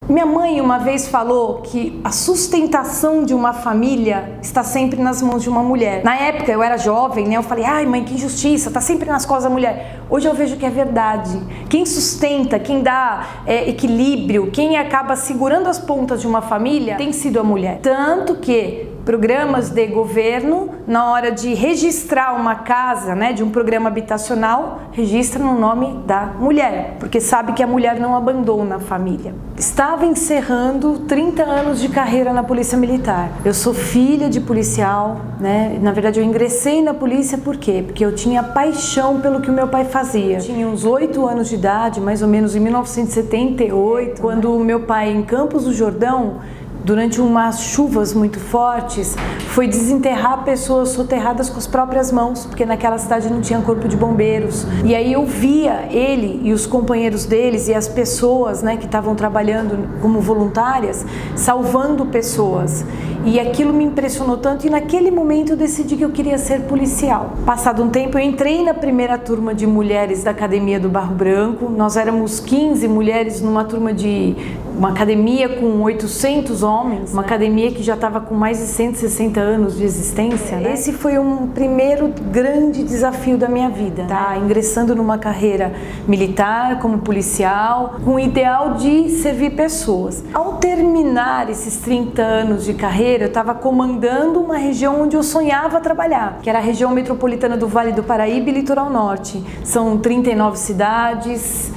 Minha mãe uma vez falou que a sustentação de uma família está sempre nas mãos de uma mulher. Na época eu era jovem, né? Eu falei, ai mãe, que injustiça, tá sempre nas costas da mulher. Hoje eu vejo que é verdade. Quem sustenta, quem dá equilíbrio, quem acaba segurando as pontas de uma família tem sido a mulher. Tanto que programas de governo, na hora de registrar uma casa, né, de um programa habitacional, registra no nome da mulher, porque sabe que a mulher não abandona a família. Estava encerrando 30 anos de carreira na Polícia Militar. Eu sou filha de policial, né? Na verdade eu ingressei na polícia por quê? Porque eu tinha paixão pelo que o meu pai fazia. Eu tinha uns 8 anos de idade, mais ou menos em 1978, quando o meu pai, em Campos do Jordão, durante umas chuvas muito fortes, foi desenterrar pessoas soterradas com as próprias mãos, porque naquela cidade não tinha corpo de bombeiros. E aí eu via ele e os companheiros deles e as pessoas, né, que estavam trabalhando como voluntárias, salvando pessoas. E aquilo me impressionou tanto e naquele momento eu decidi que eu queria ser policial. Passado um tempo eu entrei na primeira turma de mulheres da Academia do Barro Branco. Nós éramos 15 mulheres numa turma de uma academia com 800 homens, uma academia que já estava com mais de 160 anos de existência, né? Esse foi um primeiro grande desafio da minha vida, tá? Ingressando numa carreira militar como policial, com o ideal de servir pessoas. Ao terminar esses 30 anos de carreira, eu estava comandando uma região onde eu sonhava trabalhar, que era a região metropolitana do Vale do Paraíba e Litoral Norte. São 39 cidades,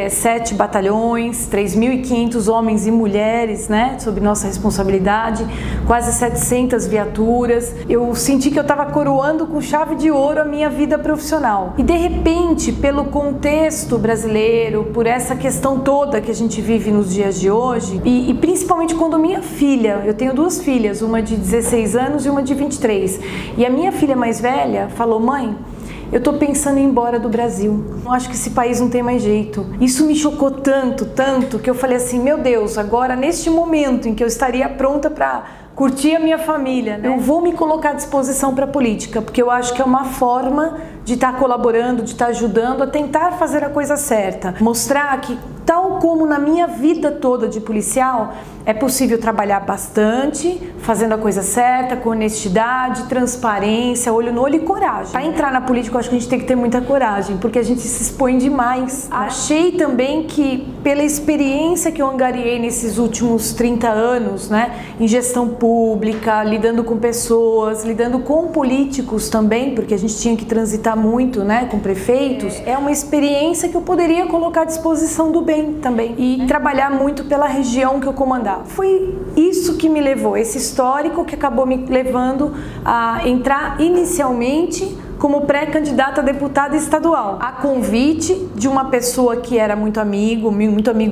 7 batalhões, 3.500 homens e mulheres, né, sob nossa responsabilidade, quase 700 viaturas. Eu senti que eu estava coroando com chave de ouro a minha vida profissional. E de repente, pelo contexto brasileiro, por essa questão toda que a gente vive nos dias de hoje, e principalmente quando minha filha, eu tenho 2 filhas, uma de 16 anos e uma de 23, e a minha filha mais velha falou, mãe, eu tô pensando em ir embora do Brasil. Eu acho que esse país não tem mais jeito. Isso me chocou tanto, que eu falei assim, meu Deus, agora neste momento em que eu estaria pronta para curtir a minha família, né? Eu vou me colocar à disposição para a política, porque eu acho que é uma forma de estar colaborando, de estar ajudando a tentar fazer a coisa certa. Mostrar que, tal como na minha vida toda de policial, é possível trabalhar bastante, fazendo a coisa certa, com honestidade, transparência, olho no olho e coragem. Para entrar na política, eu acho que a gente tem que ter muita coragem, porque a gente se expõe demais, né? Achei também que, pela experiência que eu angariei nesses últimos 30 anos, né, em gestão pública, lidando com pessoas, lidando com políticos também, porque a gente tinha que transitar muito, né, com prefeitos, é uma experiência que eu poderia colocar à disposição do bem também e trabalhar muito pela região que eu comandava. Foi isso que me levou, esse histórico que acabou me levando a entrar inicialmente como pré-candidata a deputada estadual, a convite de uma pessoa que era muito amigo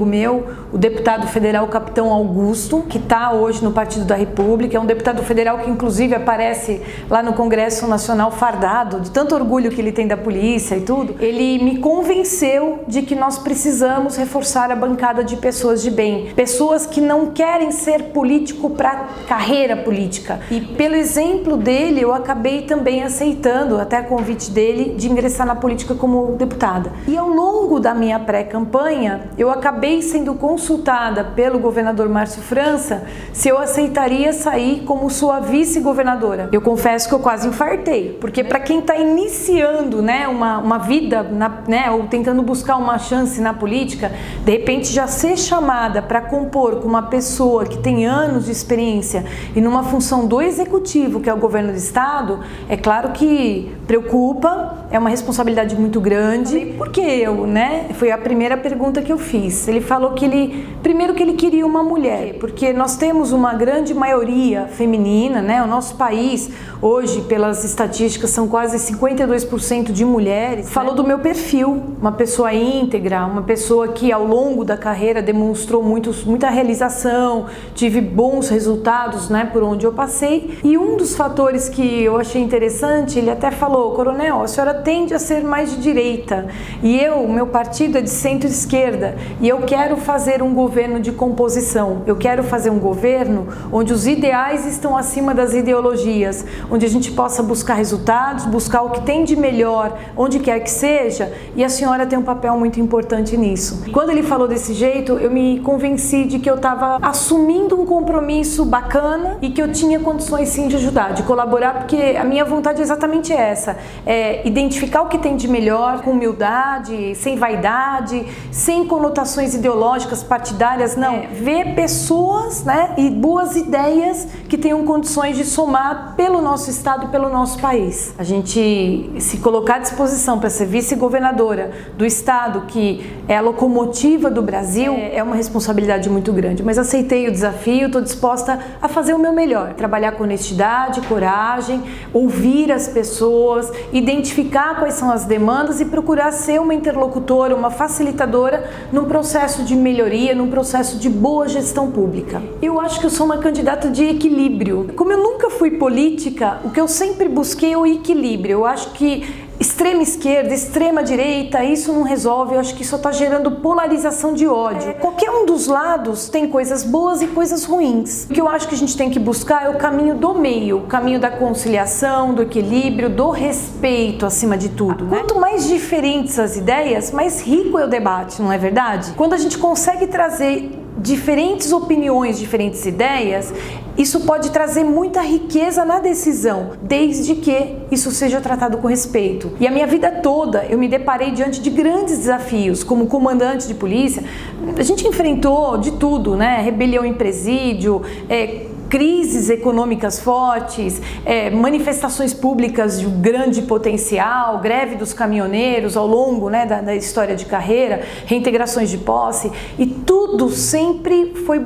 meu, o deputado federal Capitão Augusto, que está hoje no Partido da República, é um deputado federal que inclusive aparece lá no Congresso Nacional fardado, de tanto orgulho que ele tem da polícia e tudo. Ele me convenceu de que nós precisamos reforçar a bancada de pessoas de bem, pessoas que não querem ser político para carreira política. E pelo exemplo dele, eu acabei também aceitando, até a convite dele, de ingressar na política como deputada. E ao longo da minha pré-campanha, eu acabei sendo consultada pelo governador Márcio França se eu aceitaria sair como sua vice-governadora. Eu confesso que eu quase infartei, porque para quem está iniciando, né, uma vida, né, ou tentando buscar uma chance na política, de repente já ser chamada para compor com uma pessoa que tem anos de experiência e numa função do executivo, que é o governo do estado, é claro que preocupa, é uma responsabilidade muito grande. Por que eu, né? Foi a primeira pergunta que eu fiz. Ele falou que primeiro que ele queria uma mulher, porque nós temos uma grande maioria feminina, né? O nosso país, hoje, pelas estatísticas, são quase 52% de mulheres. Falou do meu perfil, uma pessoa íntegra, uma pessoa que ao longo da carreira demonstrou muita realização, tive bons resultados, né, por onde eu passei. E um dos fatores que eu achei interessante, ele até falou, coronel, a senhora tende a ser mais de direita e meu partido é de centro-esquerda e eu quero fazer um governo de composição, eu quero fazer um governo onde os ideais estão acima das ideologias, onde a gente possa buscar resultados, buscar o que tem de melhor, onde quer que seja, e a senhora tem um papel muito importante nisso. Quando ele falou desse jeito, eu me convenci de que eu estava assumindo um compromisso bacana e que eu tinha condições sim de ajudar, de colaborar, porque a minha vontade é exatamente essa, é identificar o que tem de melhor, com humildade, sem vaidade, sem conotações ideológicas, partidárias, não. Ver pessoas, né, e boas ideias que tenham condições de somar pelo nosso estado, pelo nosso país. A gente se colocar à disposição para ser vice-governadora do estado, que é a locomotiva do Brasil, é uma responsabilidade muito grande, mas aceitei o desafio, estou disposta a fazer o meu melhor, trabalhar com honestidade, coragem, ouvir as pessoas, identificar quais são as demandas e procurar ser uma interlocutora, uma facilitadora num processo de melhoria, num processo de boa gestão pública. Eu acho que eu sou uma candidata de equilíbrio. Como eu nunca fui política, o que eu sempre busquei é o equilíbrio. Eu acho que extrema esquerda, extrema direita, isso não resolve, eu acho que só está gerando polarização de ódio. Qualquer um dos lados tem coisas boas e coisas ruins. O que eu acho que a gente tem que buscar é o caminho do meio, o caminho da conciliação, do equilíbrio, do respeito acima de tudo, né? Quanto mais diferentes as ideias, mais rico é o debate, não é verdade? Quando a gente consegue trazer diferentes opiniões, diferentes ideias, isso pode trazer muita riqueza na decisão, desde que isso seja tratado com respeito. E a minha vida toda eu me deparei diante de grandes desafios, como comandante de polícia. A gente enfrentou de tudo, né? Rebelião em presídio, crises econômicas fortes, manifestações públicas de grande potencial, greve dos caminhoneiros ao longo, né, da história de carreira, reintegrações de posse, e tudo sempre foi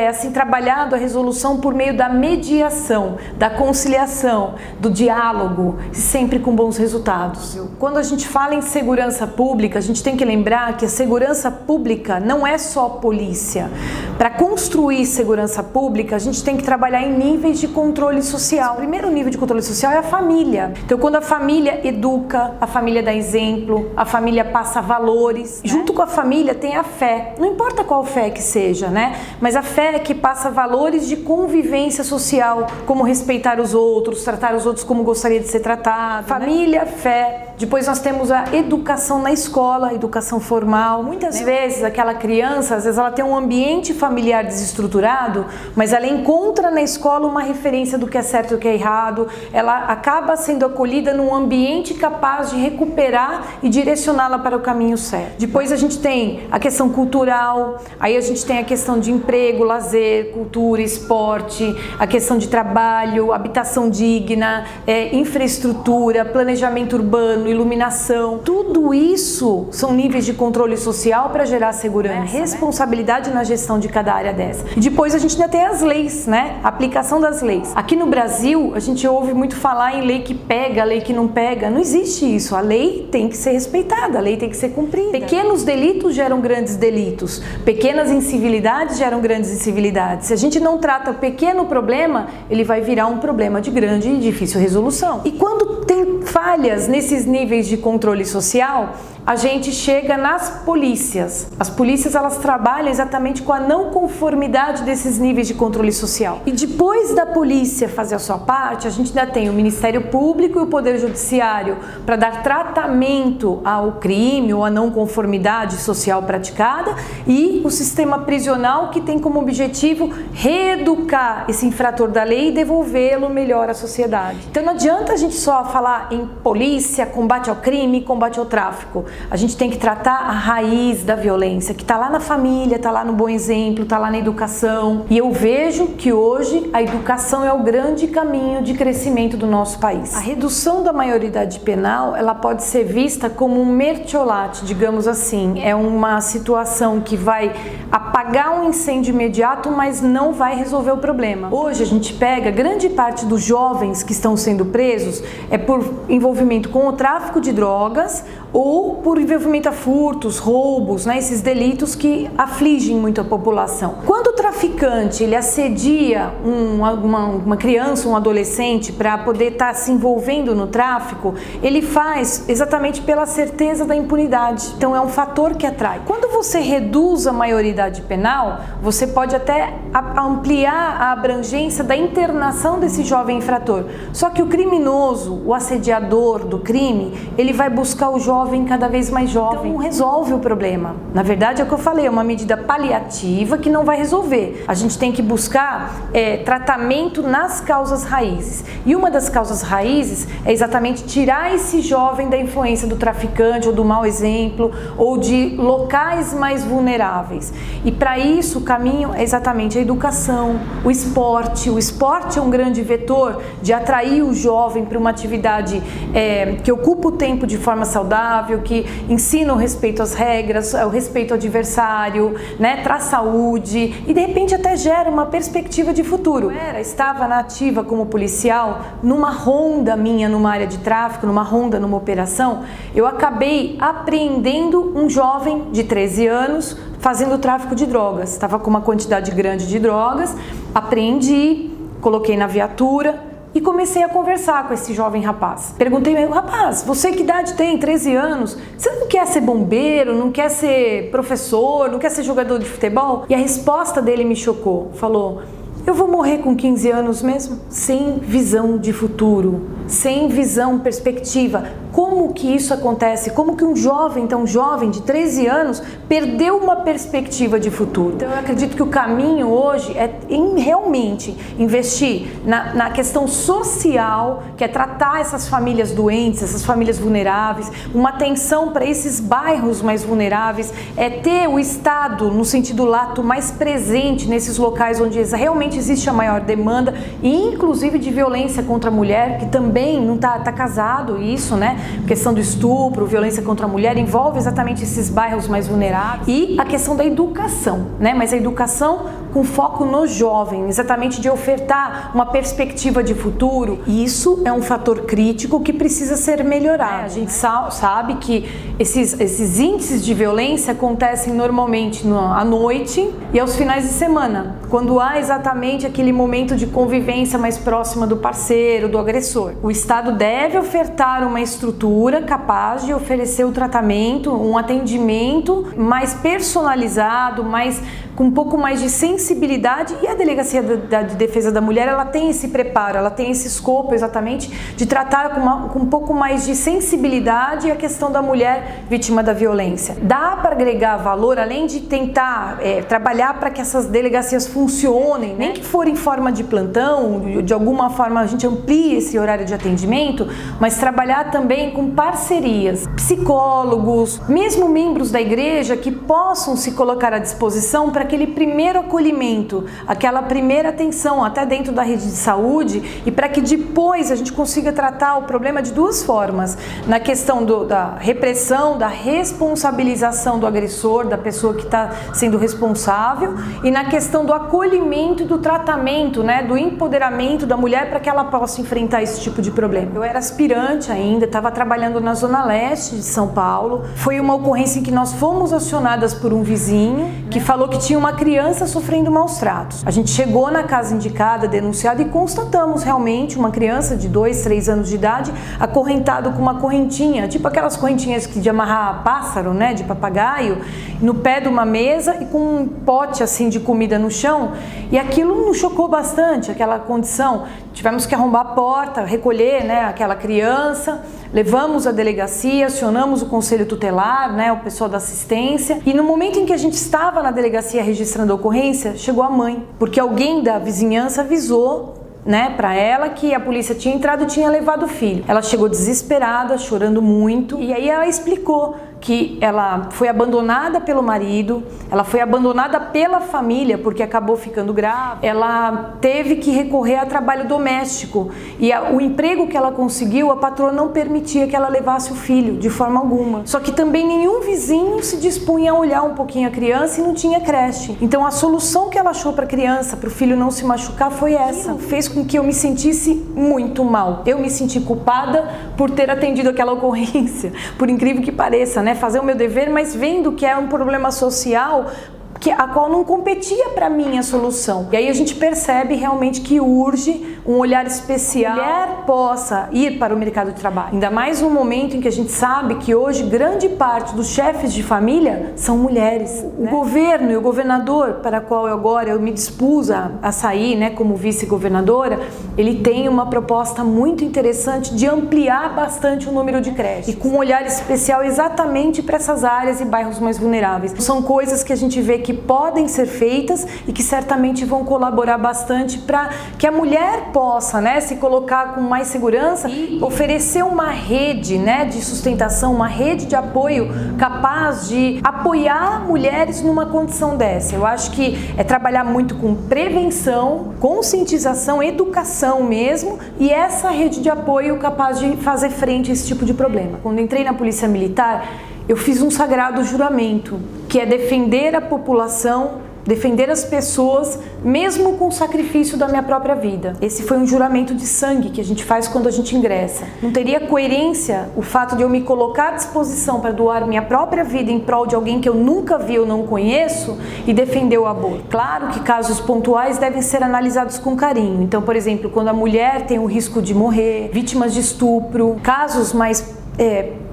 assim, trabalhado a resolução por meio da mediação, da conciliação, do diálogo, sempre com bons resultados. Quando a gente fala em segurança pública, a gente tem que lembrar que a segurança pública não é só polícia. Para construir segurança pública, a gente tem que trabalhar em níveis de controle social. O primeiro nível de controle social é a família. Então, quando a família educa, a família dá exemplo, a família passa valores. Junto com a família tem a fé. Não importa qual fé que seja, né? Mas a fé é que passa valores de convivência social, como respeitar os outros, tratar os outros como gostaria de ser tratado. Família, fé. Depois nós temos a educação na escola, a educação formal. Muitas vezes aquela criança, às vezes ela tem um ambiente familiar desestruturado, mas ela encontra na escola uma referência do que é certo e do que é errado. Ela acaba sendo acolhida num ambiente capaz de recuperar e direcioná-la para o caminho certo. Depois a gente tem a questão cultural, aí a gente tem a questão de emprego, lazer, cultura, esporte, a questão de trabalho, habitação digna, infraestrutura, planejamento urbano, iluminação. Tudo isso são níveis de controle social para gerar segurança, responsabilidade na gestão de cada área dessa. E depois a gente ainda tem as leis, né? A aplicação das leis. Aqui no Brasil, a gente ouve muito falar em lei que pega, lei que não pega. Não existe isso. A lei tem que ser respeitada, a lei tem que ser cumprida. Pequenos delitos geram grandes delitos. Pequenas incivilidades geram grandes incivilidades. Se a gente não trata o pequeno problema, ele vai virar um problema de grande e difícil resolução. E quando tem falhas nesses níveis de controle social, a gente chega nas polícias. As polícias, elas trabalham exatamente com a não conformidade desses níveis de controle social. E depois da polícia fazer a sua parte, a gente ainda tem o Ministério Público e o Poder Judiciário para dar tratamento ao crime ou à não conformidade social praticada, e o sistema prisional, que tem como objetivo reeducar esse infrator da lei e devolvê-lo melhor à sociedade. Então não adianta a gente só falar em polícia, combate ao crime, combate ao tráfico. A gente tem que tratar a raiz da violência, que está lá na família, está lá no bom exemplo, está lá na educação. E eu vejo que hoje a educação é o grande caminho de crescimento do nosso país. A redução da maioridade penal, ela pode ser vista como um mertiolate, digamos assim. É uma situação que vai apagar um incêndio imediato, mas não vai resolver o problema. Hoje a gente pega grande parte dos jovens que estão sendo presos por envolvimento com o tráfico de drogas ou por envolvimento a furtos, roubos, né, esses delitos que afligem muito a população. Quando o traficante traficante, ele assedia uma criança, um adolescente para poder estar se envolvendo no tráfico, ele faz exatamente pela certeza da impunidade. Então é um fator que atrai. Quando você reduz a maioridade penal, você pode até ampliar a abrangência da internação desse jovem infrator. Só que o criminoso, o assediador do crime, ele vai buscar o jovem cada vez mais jovem. Então não resolve o problema. Na verdade, é o que eu falei, é uma medida paliativa que não vai resolver. A gente tem que buscar tratamento nas causas raízes. E uma das causas raízes é exatamente tirar esse jovem da influência do traficante ou do mau exemplo ou de locais mais vulneráveis. E para isso o caminho é exatamente a educação, o esporte. O esporte é um grande vetor de atrair o jovem para uma atividade que ocupa o tempo de forma saudável, que ensina o respeito às regras, o respeito ao adversário, né, traz saúde e de repente até gera uma perspectiva de futuro. Eu estava na ativa como policial, numa ronda minha numa área de tráfico, numa ronda, numa operação, eu acabei apreendendo um jovem de 13 anos fazendo tráfico de drogas. Estava com uma quantidade grande de drogas, apreendi, coloquei na viatura e comecei a conversar com esse jovem rapaz. Perguntei, rapaz, você que idade tem? 13 anos? Você não quer ser bombeiro, não quer ser professor, não quer ser jogador de futebol? E a resposta dele me chocou. Falou, eu vou morrer com 15 anos mesmo? Sem visão de futuro, sem visão, perspectiva. Como que isso acontece? Como que um jovem, tão jovem, de 13 anos, perdeu uma perspectiva de futuro? Então eu acredito que o caminho hoje é realmente investir na questão social, que é tratar essas famílias doentes, essas famílias vulneráveis, uma atenção para esses bairros mais vulneráveis, é ter o Estado, no sentido lato, mais presente nesses locais onde realmente existe a maior demanda, e inclusive de violência contra a mulher, que também não tá casado isso, né? A questão do estupro, violência contra a mulher, envolve exatamente esses bairros mais vulneráveis. E a questão da educação, né? Mas a educação com foco no jovem, exatamente de ofertar uma perspectiva de futuro. E isso é um fator crítico que precisa ser melhorado. A gente sabe que esses índices de violência acontecem normalmente à noite e aos finais de semana, quando há exatamente aquele momento de convivência mais próxima do parceiro, do agressor. O Estado deve ofertar uma estrutura capaz de oferecer o tratamento, um atendimento mais personalizado, com um pouco mais de sensibilidade, e a Delegacia de Defesa da Mulher, ela tem esse preparo, ela tem esse escopo exatamente de tratar com um pouco mais de sensibilidade a questão da mulher vítima da violência. Dá para agregar valor, além de tentar trabalhar para que essas delegacias funcionem, nem que for em forma de plantão, de alguma forma a gente amplie esse horário de atendimento, mas trabalhar também com parcerias, psicólogos, mesmo membros da igreja que possam se colocar à disposição para aquele primeiro acolhimento, aquela primeira atenção até dentro da rede de saúde, e para que depois a gente consiga tratar o problema de duas formas, na questão da repressão, da responsabilização do agressor, da pessoa que está sendo responsável, e na questão do acolhimento e do tratamento, né, do empoderamento da mulher para que ela possa enfrentar esse tipo de problema. Eu era aspirante ainda, estava trabalhando na Zona Leste de São Paulo, foi uma ocorrência em que nós fomos acionadas por um vizinho que falou que tinha uma criança sofrendo maus tratos. A gente chegou na casa indicada, denunciada, e constatamos realmente uma criança de 2, 3 anos de idade acorrentado com uma correntinha, tipo aquelas correntinhas de amarrar pássaro, né, de papagaio, no pé de uma mesa e com um pote assim de comida no chão, e aquilo nos chocou bastante, aquela condição. Tivemos que arrombar a porta, recolher, né, aquela criança, levamos à delegacia, acionamos o conselho tutelar, né, o pessoal da assistência, e no momento em que a gente estava na delegacia registrando a ocorrência, chegou a mãe, porque alguém da vizinhança avisou, né, para ela que a polícia tinha entrado e tinha levado o filho. Ela chegou desesperada, chorando muito, e aí ela explicou que ela foi abandonada pelo marido, ela foi abandonada pela família porque acabou ficando grávida, ela teve que recorrer a trabalho doméstico, e o emprego que ela conseguiu, a patroa não permitia que ela levasse o filho de forma alguma. Só que também nenhum vizinho se dispunha a olhar um pouquinho a criança, e não tinha creche. Então a solução que ela achou para a criança, para o filho não se machucar, foi essa. Fez com que eu me sentisse muito mal. Eu me senti culpada por ter atendido aquela ocorrência, por incrível que pareça, né? Fazer o meu dever, mas vendo que é um problema social a qual não competia para mim a solução. E aí a gente percebe realmente que urge um olhar especial, que a mulher possa ir para o mercado de trabalho. Ainda mais no momento em que a gente sabe que hoje grande parte dos chefes de família são mulheres. O governo e o governador, para qual eu me dispus a sair, né, como vice-governadora, ele tem uma proposta muito interessante de ampliar bastante o número de creches. E com um olhar especial exatamente para essas áreas e bairros mais vulneráveis. São coisas que a gente vê que podem ser feitas e que certamente vão colaborar bastante para que a mulher possa, né, se colocar com mais segurança e oferecer uma rede, né, de sustentação, uma rede de apoio capaz de apoiar mulheres numa condição dessa. Eu acho que é trabalhar muito com prevenção, conscientização, educação mesmo, e essa rede de apoio capaz de fazer frente a esse tipo de problema. Quando entrei na Polícia Militar, eu fiz um sagrado juramento, que é defender a população, defender as pessoas, mesmo com o sacrifício da minha própria vida. Esse foi um juramento de sangue que a gente faz quando a gente ingressa. Não teria coerência o fato de eu me colocar à disposição para doar minha própria vida em prol de alguém que eu nunca vi ou não conheço e defender o aborto. Claro que casos pontuais devem ser analisados com carinho. Então, por exemplo, quando a mulher tem o risco de morrer, vítimas de estupro, casos mais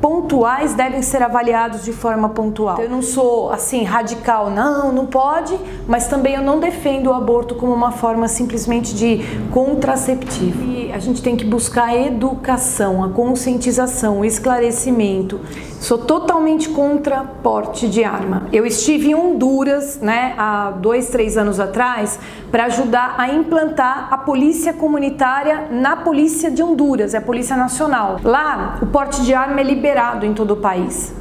pontuais devem ser avaliados de forma pontual. Então, eu não sou assim radical, não pode, mas também eu não defendo o aborto como uma forma simplesmente de contraceptivo. E a gente tem que buscar a educação, a conscientização, o esclarecimento. Sou totalmente contra porte de arma. Eu estive em Honduras, né, há 2, 3 anos atrás, para ajudar a implantar a polícia comunitária na polícia de Honduras, é a Polícia Nacional. Lá, o porte de arma é liberado em todo o país.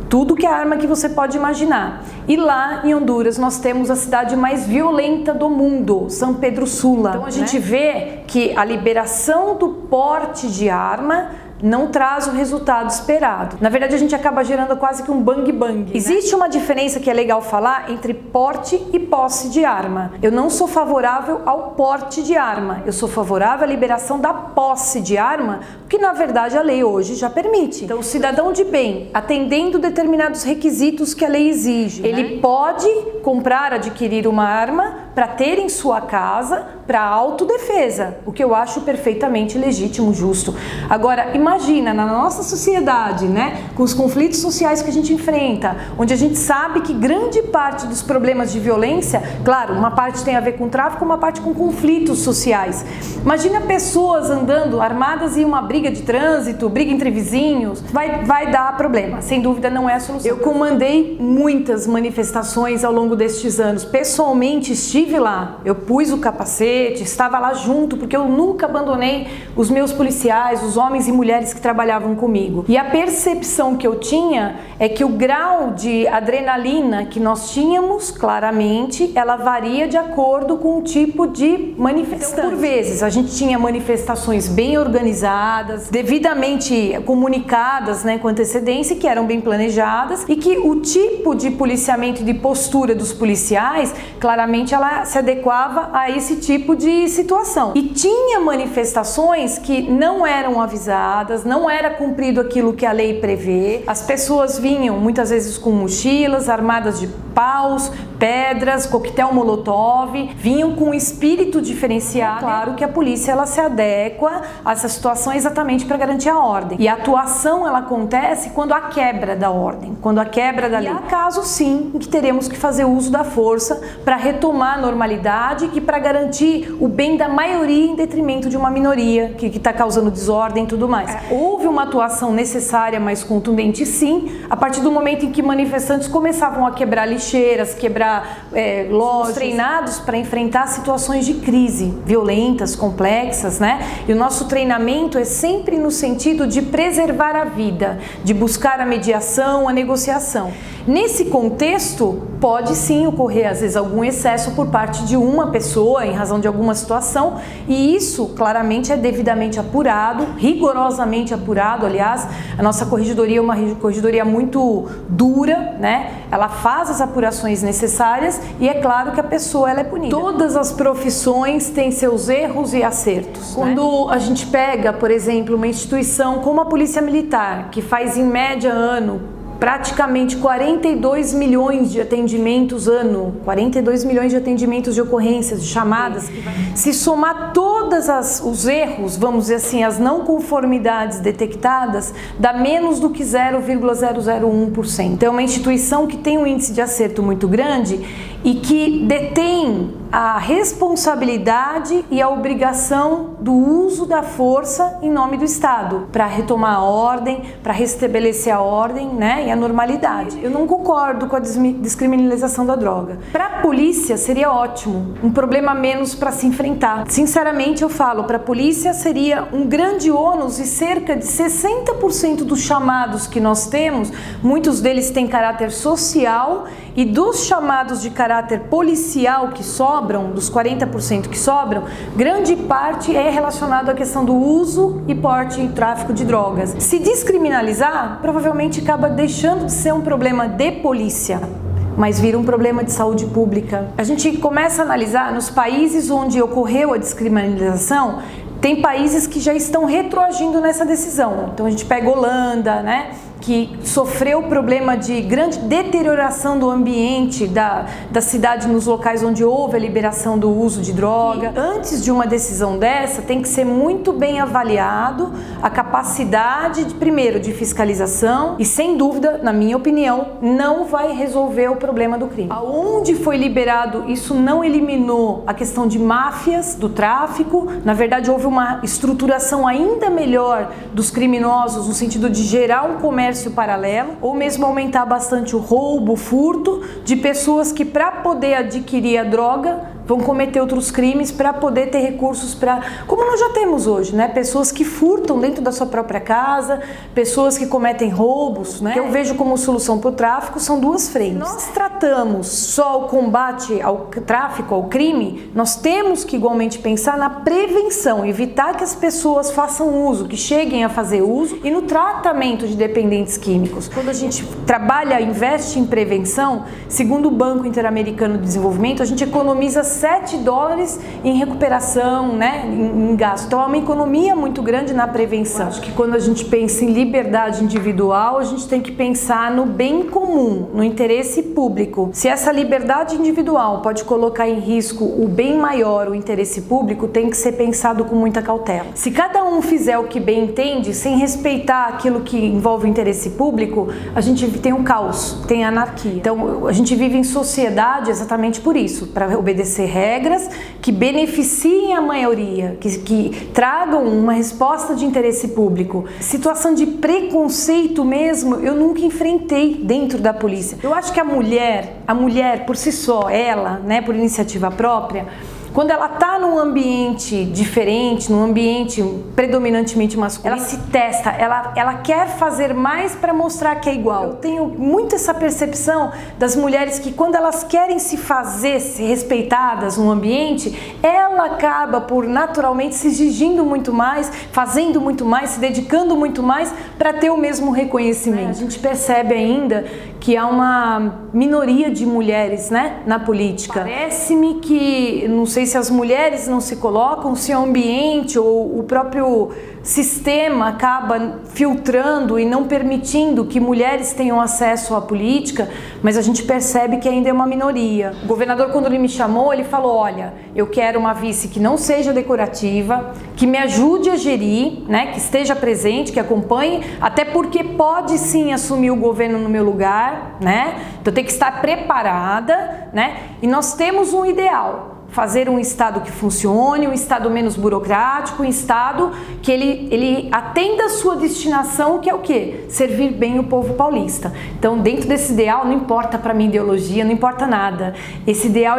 Tudo que é arma que você pode imaginar. E lá em Honduras nós temos a cidade mais violenta do mundo, São Pedro Sula. Então a gente vê que a liberação do porte de arma não traz o resultado esperado. Na verdade, a gente acaba gerando quase que um bang-bang. Existe uma diferença que é legal falar entre porte e posse de arma. Eu não sou favorável ao porte de arma, eu sou favorável à liberação da posse de arma, porque na verdade a lei hoje já permite. Então, o cidadão de bem, atendendo determinados requisitos que a lei exige, ele pode comprar, adquirir uma arma para ter em sua casa para autodefesa, o que eu acho perfeitamente legítimo, justo. Agora, imagina, na nossa sociedade, né, com os conflitos sociais que a gente enfrenta, onde a gente sabe que grande parte dos problemas de violência, claro, uma parte tem a ver com tráfico, uma parte com conflitos sociais. Imagina pessoas andando armadas em uma briga de trânsito, briga entre vizinhos, vai dar problema, sem dúvida não é a solução. Eu comandei muitas manifestações ao longo destes anos, pessoalmente estive lá, eu pus o capacete, estava lá junto, porque eu nunca abandonei os meus policiais, os homens e mulheres que trabalhavam comigo. E a percepção que eu tinha é que o grau de adrenalina que nós tínhamos, claramente, ela varia de acordo com o tipo de manifestação. Então, por vezes, a gente tinha manifestações bem organizadas, devidamente comunicadas, né, com antecedência, que eram bem planejadas, e que o tipo de policiamento e de postura dos policiais, claramente, ela se adequava a esse tipo de situação. E tinha manifestações que não eram avisadas, não era cumprido aquilo que a lei prevê. As pessoas vinham muitas vezes com mochilas, armadas de paus, pedras, coquetel molotov, vinham com um espírito diferenciado. Claro que a polícia ela se adequa a essa situação exatamente para garantir a ordem. E a atuação ela acontece quando há quebra da ordem, quando há quebra da lei. E há casos sim em que teremos que fazer uso da força para retomar a normalidade e para garantir o bem da maioria em detrimento de uma minoria que está causando desordem e tudo mais. Houve uma atuação necessária, mas contundente sim, a partir do momento em que manifestantes começavam a quebrar lixeiras, quebrar lojas, treinados para enfrentar situações de crise violentas, complexas, né? E o nosso treinamento é sempre no sentido de preservar a vida, de buscar a mediação, a negociação. Nesse contexto, pode sim ocorrer às vezes algum excesso por parte de uma pessoa em razão de alguma situação, e isso claramente é devidamente apurado, rigorosamente apurado. Aliás, a nossa corregedoria é uma corregedoria muito dura, né? Ela faz as apurações necessárias e é claro que a pessoa ela é punida. Todas as profissões têm seus erros e acertos. Quando a gente pega, por exemplo, uma instituição como a Polícia Militar, que faz em média ano praticamente 42 milhões de atendimentos ano, 42 milhões de atendimentos de ocorrências, de chamadas. Se somar todos os erros, vamos dizer assim, as não conformidades detectadas, dá menos do que 0,001%. Então é uma instituição que tem um índice de acerto muito grande e que detém a responsabilidade e a obrigação do uso da força em nome do Estado, para retomar a ordem, para restabelecer a ordem, né, e a normalidade. Eu não concordo com a descriminalização da droga. Para a polícia seria ótimo, um problema menos para se enfrentar. Sinceramente eu falo, para a polícia seria um grande ônus e cerca de 60% dos chamados que nós temos, muitos deles têm caráter social, e dos chamados de caráter policial que sobram, dos 40% que sobram, grande parte é relacionado à questão do uso e porte e tráfico de drogas. Se descriminalizar, provavelmente acaba deixando de ser um problema de polícia, mas vira um problema de saúde pública. A gente começa a analisar nos países onde ocorreu a descriminalização, tem países que já estão retroagindo nessa decisão. Então a gente pega a Holanda, né, que sofreu problema de grande deterioração do ambiente da cidade nos locais onde houve a liberação do uso de droga. Antes de uma decisão dessa, tem que ser muito bem avaliado a capacidade, primeiro, de fiscalização e, sem dúvida, na minha opinião, não vai resolver o problema do crime. Aonde foi liberado, isso não eliminou a questão de máfias, do tráfico. Na verdade, houve uma estruturação ainda melhor dos criminosos no sentido de gerar um comércio paralelo, ou mesmo aumentar bastante o roubo, o furto de pessoas que, para poder adquirir a droga, vão cometer outros crimes para poder ter recursos para, como nós já temos hoje, né? Pessoas que furtam dentro da sua própria casa, pessoas que cometem roubos, né? Que eu vejo como solução para o tráfico são duas frentes. Nós tratamos só o combate ao tráfico, ao crime, nós temos que igualmente pensar na prevenção, evitar que as pessoas façam uso, que cheguem a fazer uso, e no tratamento de dependentes químicos. Quando a gente trabalha, investe em prevenção, segundo o Banco Interamericano de Desenvolvimento, a gente economiza $7 em recuperação, né, em gasto. Então é uma economia muito grande na prevenção. Acho que quando a gente pensa em liberdade individual, a gente tem que pensar no bem comum, no interesse público. Se essa liberdade individual pode colocar em risco o bem maior, o interesse público, tem que ser pensado com muita cautela. Se cada um fizer o que bem entende, sem respeitar aquilo que envolve o interesse público, a gente tem um caos, tem anarquia. Então a gente vive em sociedade exatamente por isso, para obedecer regras que beneficiem a maioria, que tragam uma resposta de interesse público. Situação de preconceito mesmo, eu nunca enfrentei dentro da polícia. Eu acho que a mulher por si só, ela, né, por iniciativa própria, quando ela está num ambiente diferente, num ambiente predominantemente masculino, ela se testa, ela quer fazer mais para mostrar que é igual. Eu tenho muito essa percepção das mulheres que, quando elas querem se fazer se respeitadas no ambiente, ela acaba por naturalmente se exigindo muito mais, fazendo muito mais, se dedicando muito mais para ter o mesmo reconhecimento. A gente percebe ainda que há uma minoria de mulheres, né, na política. Parece-me que, não sei se as mulheres não se colocam, se o ambiente ou o próprio sistema acaba filtrando e não permitindo que mulheres tenham acesso à política, mas a gente percebe que ainda é uma minoria. O governador, quando ele me chamou, ele falou: olha, eu quero uma vice que não seja decorativa, que me ajude a gerir, né, que esteja presente, que acompanhe, até porque pode sim assumir o governo no meu lugar, né? Então tem que estar preparada, né? E nós temos um ideal: fazer um Estado que funcione, um Estado menos burocrático, um Estado que ele atenda a sua destinação, que é o quê? Servir bem o povo paulista. Então, dentro desse ideal, não importa para mim ideologia, não importa nada. Esse ideal,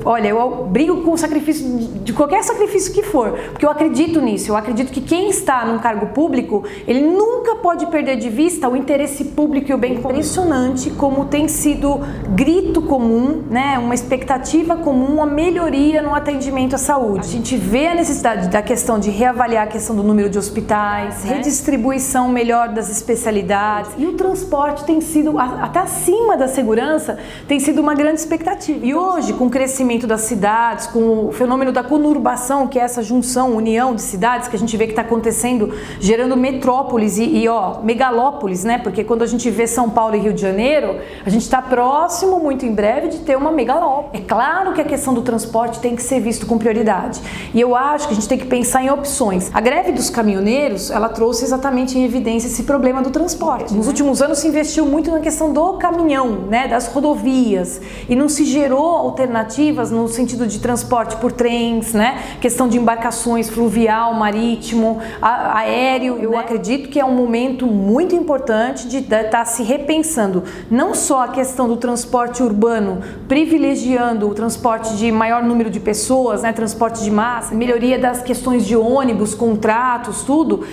olha, eu brigo com o sacrifício, de qualquer sacrifício que for, porque eu acredito nisso. Eu acredito que quem está num cargo público, ele nunca pode perder de vista o interesse público e o bem comum. Impressionante como tem sido grito comum, né, uma expectativa comum uma melhoria no atendimento à saúde. A gente vê a necessidade da questão de reavaliar a questão do número de hospitais, redistribuição melhor das especialidades, e o transporte tem sido, até acima da segurança, tem sido uma grande expectativa. E hoje, com o crescimento das cidades, com o fenômeno da conurbação, que é essa junção, união de cidades que a gente vê que está acontecendo, gerando metrópoles e megalópolis, né? Porque quando a gente vê São Paulo e Rio de Janeiro, a gente está próximo, muito em breve, de ter uma megalópole. É claro que a questão do transporte tem que ser visto com prioridade. E eu acho que a gente tem que pensar em opções. A greve dos caminhoneiros, ela trouxe exatamente em evidência esse problema do transporte. Nos últimos anos se investiu muito na questão do caminhão, né? Das rodovias. E não se gerou alternativas no sentido de transporte por trens, né? Questão de embarcações fluvial, marítimo, aéreo. Eu acredito que é um momento muito importante de estar se repensando não só a questão do transporte urbano, privilegiando o transporte de maior número de pessoas, né? Transporte de massa, melhoria das questões de ônibus, contratos, tudo,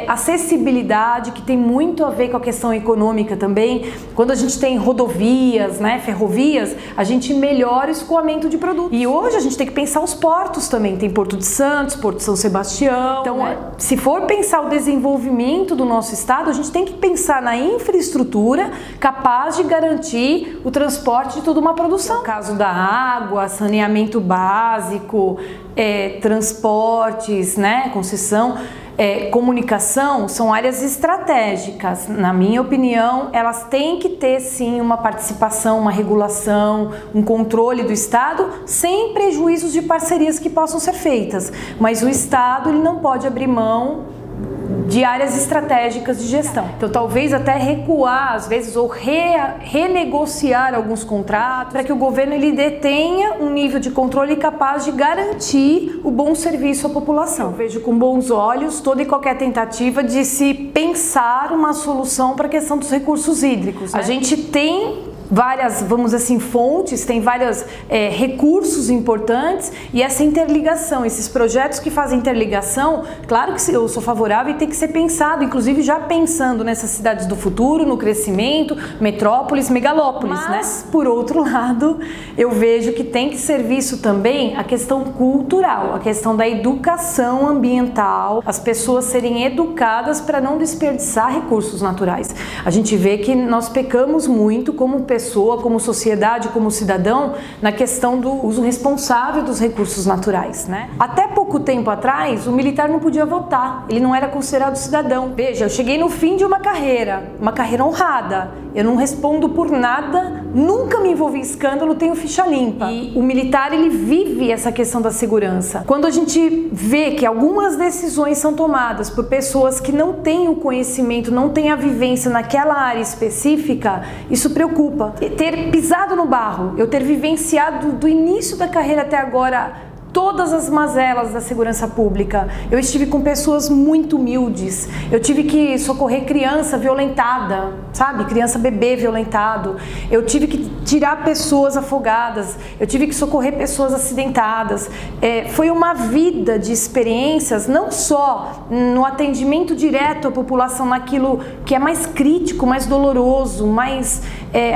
acessibilidade, que tem muito a ver com a questão econômica também. Quando a gente tem rodovias, né? Ferrovias, a gente melhora o escoamento de produtos. E hoje a gente tem que pensar os portos também. Tem Porto de Santos, Porto de São Sebastião. Então, se for pensar o desenvolvimento do nosso estado, a gente tem que pensar na infraestrutura capaz de garantir o transporte de toda uma produção. No caso da água, saneamento básico, transportes, né? Concessão. Comunicação são áreas estratégicas. Na minha opinião, elas têm que ter sim uma participação, uma regulação, um controle do Estado, sem prejuízos de parcerias que possam ser feitas. Mas o Estado ele não pode abrir mão de áreas estratégicas de gestão. Então talvez até recuar às vezes ou renegociar alguns contratos para que o governo ele detenha um nível de controle capaz de garantir o bom serviço à população. Eu vejo com bons olhos toda e qualquer tentativa de se pensar uma solução para a questão dos recursos hídricos, né? A gente tem várias, vamos dizer assim, fontes, tem vários recursos importantes, e essa interligação, esses projetos que fazem interligação, claro que eu sou favorável e tem que ser pensado, inclusive já pensando nessas cidades do futuro, no crescimento, metrópoles, megalópolis, mas, né? Por outro lado, eu vejo que tem que ser visto também a questão cultural, a questão da educação ambiental, as pessoas serem educadas para não desperdiçar recursos naturais. A gente vê que nós pecamos muito como pessoa, como sociedade, como cidadão, na questão do uso responsável dos recursos naturais, né? Até pouco tempo atrás, o militar não podia votar, ele não era considerado cidadão. Veja, eu cheguei no fim de uma carreira honrada, eu não respondo por nada, nunca me envolvi em escândalo, tenho ficha limpa. E o militar, ele vive essa questão da segurança. Quando a gente vê que algumas decisões são tomadas por pessoas que não têm o conhecimento, não têm a vivência naquela área específica, isso preocupa. Ter pisado no barro, eu ter vivenciado do início da carreira até agora todas as mazelas da segurança pública. Eu estive com pessoas muito humildes. Eu tive que socorrer criança violentada, sabe? Criança bebê violentado. Eu tive que tirar pessoas afogadas. Eu tive que socorrer pessoas acidentadas. Foi uma vida de experiências, não só no atendimento direto à população, naquilo que é mais crítico, mais doloroso, mais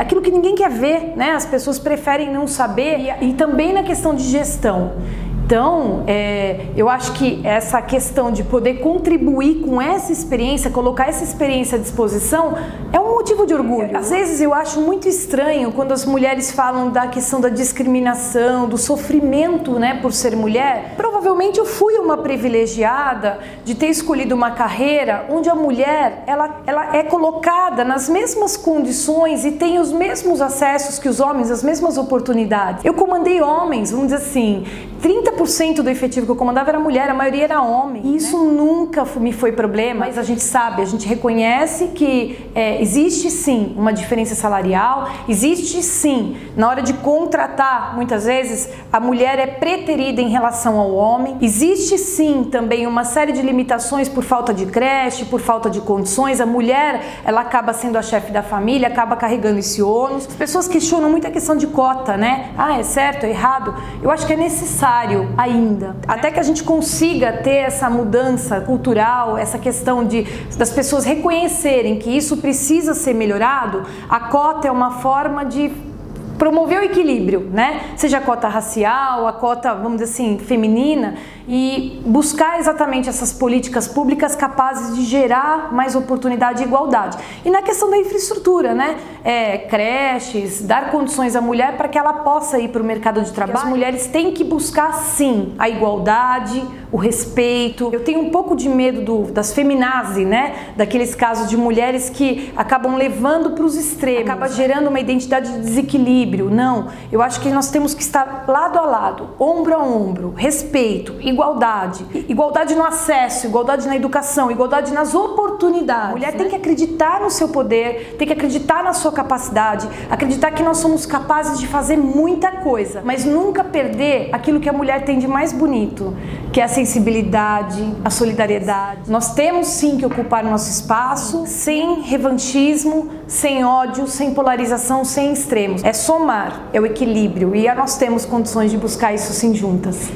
aquilo que ninguém quer ver, né? As pessoas preferem não saber, e também na questão de gestão. Então, eu acho que essa questão de poder contribuir com essa experiência, colocar essa experiência à disposição, é um motivo de orgulho. Às vezes eu acho muito estranho quando as mulheres falam da questão da discriminação, do sofrimento, né, por ser mulher. Provavelmente eu fui uma privilegiada de ter escolhido uma carreira onde a mulher ela é colocada nas mesmas condições e tem os mesmos acessos que os homens, as mesmas oportunidades. Eu comandei homens, vamos dizer assim, 30% do efetivo que eu comandava era mulher, a maioria era homem. E isso nunca me foi problema, mas a gente sabe, a gente reconhece que existe sim uma diferença salarial, existe sim, na hora de contratar, muitas vezes, a mulher é preterida em relação ao homem. Existe sim também uma série de limitações por falta de creche, por falta de condições. A mulher, ela acaba sendo a chefe da família, acaba carregando esse ônus. As pessoas questionam muito a questão de cota, né? Ah, é certo, é errado? Eu acho que é necessário ainda, até que a gente consiga ter essa mudança cultural, essa questão das pessoas reconhecerem que isso precisa ser melhorado. A cota é uma forma de promover o equilíbrio, né? Seja a cota racial, a cota, vamos dizer assim, feminina, e buscar exatamente essas políticas públicas capazes de gerar mais oportunidade e igualdade. E na questão da infraestrutura, né? Creches, dar condições à mulher para que ela possa ir para o mercado de trabalho. As mulheres têm que buscar, sim, a igualdade, o respeito. Eu tenho um pouco de medo das feminazes, né? Daqueles casos de mulheres que acabam levando para os extremos, acaba gerando uma identidade de desequilíbrio. Não, eu acho que nós temos que estar lado a lado, ombro a ombro, respeito, igualdade. Igualdade no acesso, igualdade na educação, igualdade nas oportunidades. A mulher tem que acreditar no seu poder, tem que acreditar na sua capacidade, acreditar que nós somos capazes de fazer muita coisa, mas nunca perder aquilo que a mulher tem de mais bonito, que é a sensibilidade, a solidariedade. Nós temos sim que ocupar o nosso espaço sem revanchismo, sem ódio, sem polarização, sem extremos. É somar, é o equilíbrio, e nós temos condições de buscar isso sim juntas.